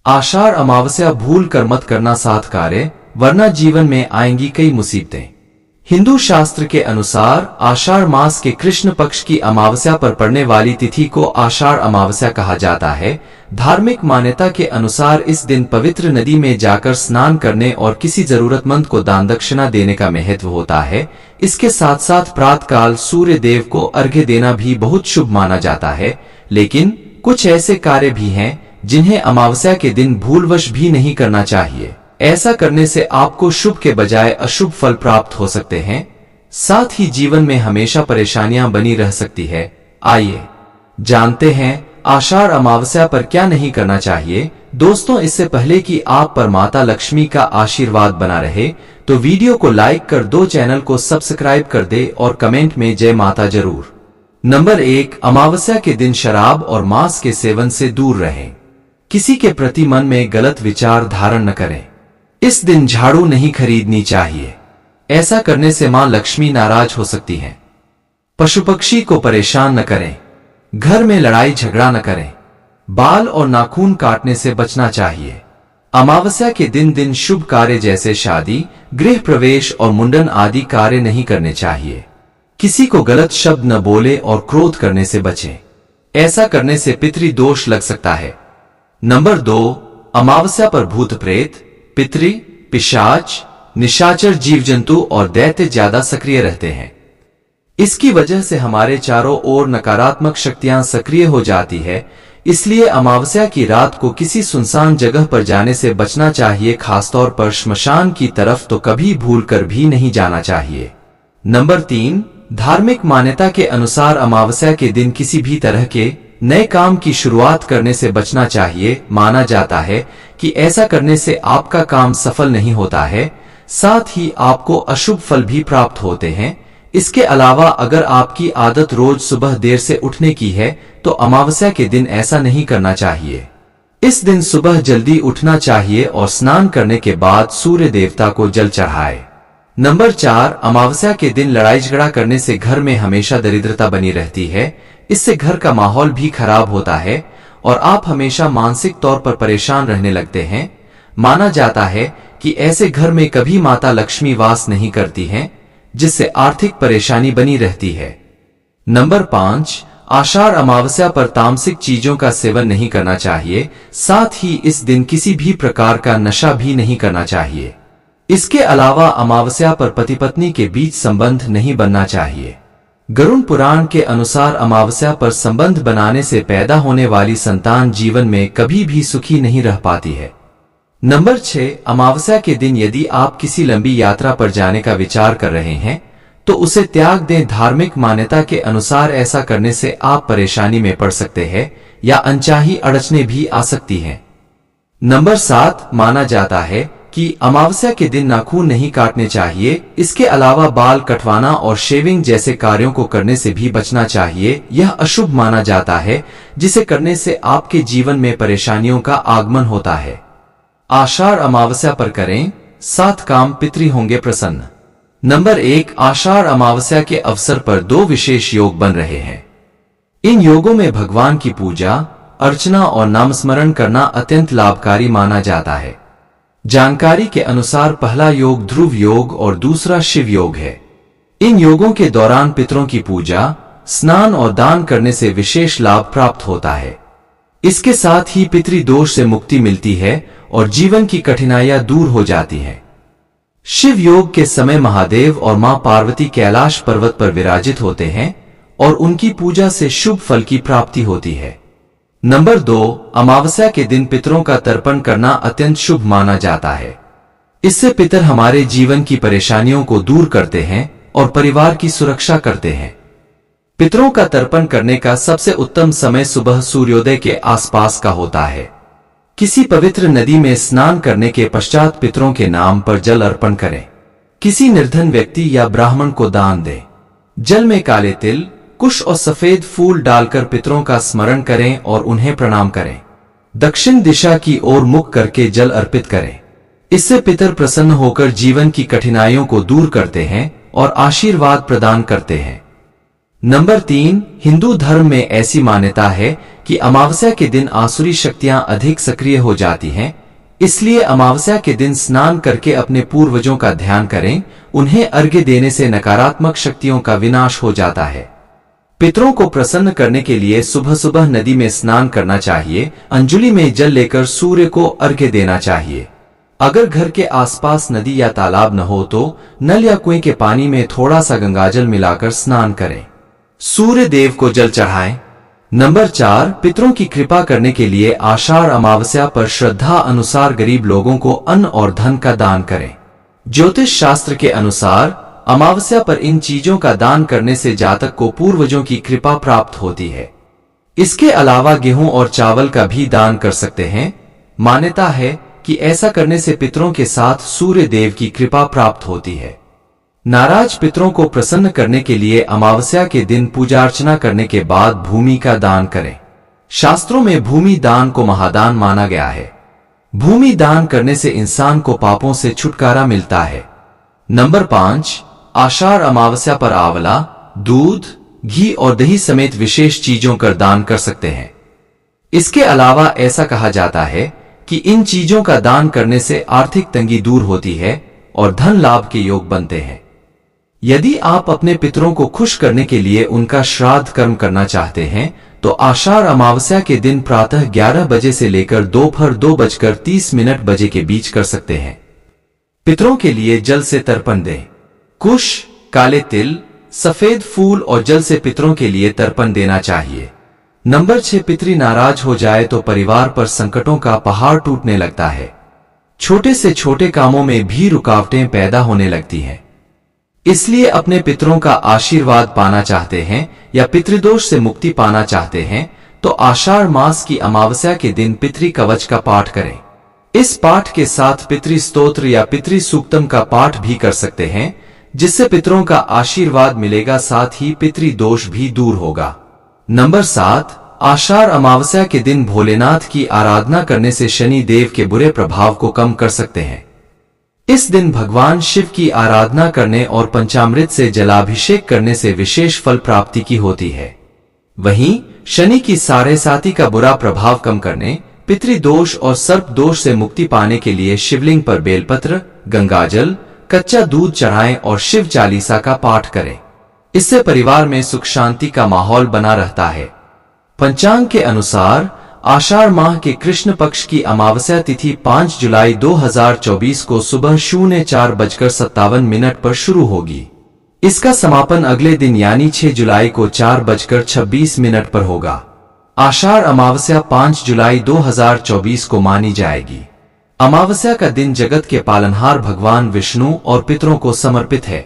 आषाढ़ अमावस्या भूल कर मत करना साथ कार्य, वरना जीवन में आएंगी कई मुसीबतें। हिंदू शास्त्र के अनुसार आषाढ़ मास के कृष्ण पक्ष की अमावस्या पर पड़ने वाली तिथि को आषाढ़ अमावस्या कहा जाता है। धार्मिक मान्यता के अनुसार इस दिन पवित्र नदी में जाकर स्नान करने और किसी जरूरतमंद को दान दक्षिणा देने का महत्व होता है। इसके साथ साथ प्रातःकाल सूर्य देव को अर्घ्य देना भी बहुत शुभ माना जाता है। लेकिन कुछ ऐसे कार्य भी हैं जिन्हें अमावस्या के दिन भूलवश भी नहीं करना चाहिए। ऐसा करने से आपको शुभ के बजाय अशुभ फल प्राप्त हो सकते हैं, साथ ही जीवन में हमेशा परेशानियां बनी रह सकती है। आइए जानते हैं आषाढ़ अमावस्या पर क्या नहीं करना चाहिए। दोस्तों, इससे पहले कि आप पर माता लक्ष्मी का आशीर्वाद बना रहे, तो वीडियो को लाइक कर दो, चैनल को सब्सक्राइब कर दे और कमेंट में जय माता जरूर। नंबर 1, अमावस्या के दिन शराब और मांस के सेवन से दूर रहें। किसी के प्रति मन में गलत विचार धारण न करें। इस दिन झाड़ू नहीं खरीदनी चाहिए, ऐसा करने से मां लक्ष्मी नाराज हो सकती हैं। पशु पक्षी को परेशान न करें। घर में लड़ाई झगड़ा न करें। बाल और नाखून काटने से बचना चाहिए। अमावस्या के दिन शुभ कार्य जैसे शादी, गृह प्रवेश और मुंडन आदि कार्य नहीं करने चाहिए। किसी को गलत शब्द न बोले और क्रोध करने से बचें, ऐसा करने से पितृ दोष लग सकता है। नंबर 2, अमावस्या पर भूत प्रेत, पितृ, पिशाच, निशाचर जीव जंतु और दैत्य ज्यादा सक्रिय रहते हैं। इसकी वजह से हमारे चारों ओर नकारात्मक शक्तियां सक्रिय हो जाती है। इसलिए अमावस्या की रात को किसी सुनसान जगह पर जाने से बचना चाहिए, खासतौर पर श्मशान की तरफ तो कभी भूलकर भी नहीं जाना चाहिए। नंबर 3, धार्मिक मान्यता के अनुसार अमावस्या के दिन किसी भी तरह के नए काम की शुरुआत करने से बचना चाहिए। माना जाता है कि ऐसा करने से आपका काम सफल नहीं होता है, साथ ही आपको अशुभ फल भी प्राप्त होते हैं। इसके अलावा अगर आपकी आदत रोज सुबह देर से उठने की है, तो अमावस्या के दिन ऐसा नहीं करना चाहिए। इस दिन सुबह जल्दी उठना चाहिए और स्नान करने के बाद सूर्य देवता को जल चढ़ाए। नंबर 4, अमावस्या के दिन लड़ाई झगड़ा करने से घर में हमेशा दरिद्रता बनी रहती है। इससे घर का माहौल भी खराब होता है और आप हमेशा मानसिक तौर पर परेशान रहने लगते हैं। माना जाता है कि ऐसे घर में कभी माता लक्ष्मी वास नहीं करती हैं, जिससे आर्थिक परेशानी बनी रहती है। नंबर 5, आषाढ़ अमावस्या पर तामसिक चीजों का सेवन नहीं करना चाहिए। साथ ही इस दिन किसी भी प्रकार का नशा भी नहीं करना चाहिए। इसके अलावा अमावस्या पर पति पत्नी के बीच संबंध नहीं बनना चाहिए। गरुड़ पुराण के अनुसार अमावस्या पर संबंध बनाने से पैदा होने वाली संतान जीवन में कभी भी सुखी नहीं रह पाती है। नंबर 6, अमावस्या के दिन यदि आप किसी लंबी यात्रा पर जाने का विचार कर रहे हैं, तो उसे त्याग दें। धार्मिक मान्यता के अनुसार ऐसा करने से आप परेशानी में पड़ सकते हैं या अनचाही अड़चनें भी आ सकती हैं। नंबर 7, माना जाता है कि अमावस्या के दिन नाखून नहीं काटने चाहिए। इसके अलावा बाल कटवाना और शेविंग जैसे कार्यों को करने से भी बचना चाहिए। यह अशुभ माना जाता है, जिसे करने से आपके जीवन में परेशानियों का आगमन होता है। आषाढ़ अमावस्या पर करें 7 काम, पितृ होंगे प्रसन्न। नंबर 1, आषाढ़ अमावस्या के अवसर पर 2 विशेष योग बन रहे हैं। इन योगों में भगवान की पूजा अर्चना और नामस्मरण करना अत्यंत लाभकारी माना जाता है। जानकारी के अनुसार पहला योग ध्रुव योग और दूसरा शिव योग है। इन योगों के दौरान पितरों की पूजा, स्नान और दान करने से विशेष लाभ प्राप्त होता है। इसके साथ ही पितृदोष से मुक्ति मिलती है और जीवन की कठिनाइयां दूर हो जाती हैं। शिव योग के समय महादेव और मां पार्वती कैलाश पर्वत पर विराजित होते हैं और उनकी पूजा से शुभ फल की प्राप्ति होती है। नंबर 2, अमावस्या के दिन पितरों का तर्पण करना अत्यंत शुभ माना जाता है। इससे पितर हमारे जीवन की परेशानियों को दूर करते हैं और परिवार की सुरक्षा करते हैं। पितरों का तर्पण करने का सबसे उत्तम समय सुबह सूर्योदय के आसपास का होता है। किसी पवित्र नदी में स्नान करने के पश्चात पितरों के नाम पर जल अर्पण करें। किसी निर्धन व्यक्ति या ब्राह्मण को दान दें। जल में काले तिल, कुश और सफेद फूल डालकर पितरों का स्मरण करें और उन्हें प्रणाम करें। दक्षिण दिशा की ओर मुख करके जल अर्पित करें। इससे पितर प्रसन्न होकर जीवन की कठिनाइयों को दूर करते हैं और आशीर्वाद प्रदान करते हैं। नंबर 3, हिंदू धर्म में ऐसी मान्यता है कि अमावस्या के दिन आसुरी शक्तियां अधिक सक्रिय हो जाती हैं, इसलिए अमावस्या के दिन स्नान करके अपने पूर्वजों का ध्यान करें। उन्हें अर्घ्य देने से नकारात्मक शक्तियों का विनाश हो जाता है। पितरों को प्रसन्न करने के लिए सुबह सुबह नदी में स्नान करना चाहिए। अंजलि में जल लेकर सूर्य को अर्घ्य देना चाहिए। अगर घर के आसपास नदी या तालाब न हो तो नल या कुएं के पानी में थोड़ा सा गंगाजल मिलाकर स्नान करें। सूर्य देव को जल चढ़ाएं। नंबर 4, पितरों की कृपा करने के लिए आषाढ़ अमावस्या पर श्रद्धा अनुसार गरीब लोगों को अन्न और धन का दान करें। ज्योतिष शास्त्र के अनुसार अमावस्या पर इन चीजों का दान करने से जातक को पूर्वजों की कृपा प्राप्त होती है। इसके अलावा गेहूं और चावल का भी दान कर सकते हैं। मान्यता है कि ऐसा करने से पितरों के साथ सूर्य देव की कृपा प्राप्त होती है। नाराज पितरों को प्रसन्न करने के लिए अमावस्या के दिन पूजा अर्चना करने के बाद भूमि का दान करें। शास्त्रों में भूमि दान को महादान माना गया है। भूमि दान करने से इंसान को पापों से छुटकारा मिलता है। नंबर 5, आषाढ़ अमावस्या पर आंवला, दूध, घी और दही समेत विशेष चीजों का दान कर सकते हैं। इसके अलावा ऐसा कहा जाता है कि इन चीजों का दान करने से आर्थिक तंगी दूर होती है और धन लाभ के योग बनते हैं। यदि आप अपने पितरों को खुश करने के लिए उनका श्राद्ध कर्म करना चाहते हैं तो आषाढ़ अमावस्या के दिन प्रातः 11 बजे से लेकर दोपहर 2:30 बजे के बीच कर सकते हैं। पितरों के लिए जल से तर्पण दें। कुश, काले तिल, सफेद फूल और जल से पितरों के लिए तर्पण देना चाहिए। नंबर 6, पितरी नाराज हो जाए तो परिवार पर संकटों का पहाड़ टूटने लगता है। छोटे से छोटे कामों में भी रुकावटें पैदा होने लगती हैं। इसलिए अपने पितरों का आशीर्वाद पाना चाहते हैं या पितृदोष से मुक्ति पाना चाहते हैं तो आषाढ़ मास की अमावस्या के दिन पितृ कवच का पाठ करें। इस पाठ के साथ पितृ स्तोत्र या पितृ सूक्तम का पाठ भी कर सकते हैं, जिससे पितरों का आशीर्वाद मिलेगा, साथ ही पितृ दोष भी दूर होगा। नंबर 7, आषाढ़ अमावस्या के दिन भोलेनाथ की आराधना करने से शनि देव के बुरे प्रभाव को कम कर सकते हैं। इस दिन भगवान शिव की आराधना करने और पंचामृत से जलाभिषेक करने से विशेष फल प्राप्ति की होती है। वहीं शनि की साढ़े साती का बुरा प्रभाव कम करने, पितृदोष और सर्प दोष से मुक्ति पाने के लिए शिवलिंग पर बेलपत्र, गंगाजल, कच्चा दूध चढ़ाएं और शिव चालीसा का पाठ करें। इससे परिवार में सुख शांति का माहौल बना रहता है। पंचांग के अनुसार आषाढ़ माह के कृष्ण पक्ष की अमावस्या तिथि 5 जुलाई 2024 को सुबह 04:57 पर शुरू होगी। इसका समापन अगले दिन यानी 6 जुलाई को 4:26 पर होगा। आषाढ़ अमावस्या 5 जुलाई 2024 को मानी जाएगी। अमावस्या का दिन जगत के पालनहार भगवान विष्णु और पितरों को समर्पित है।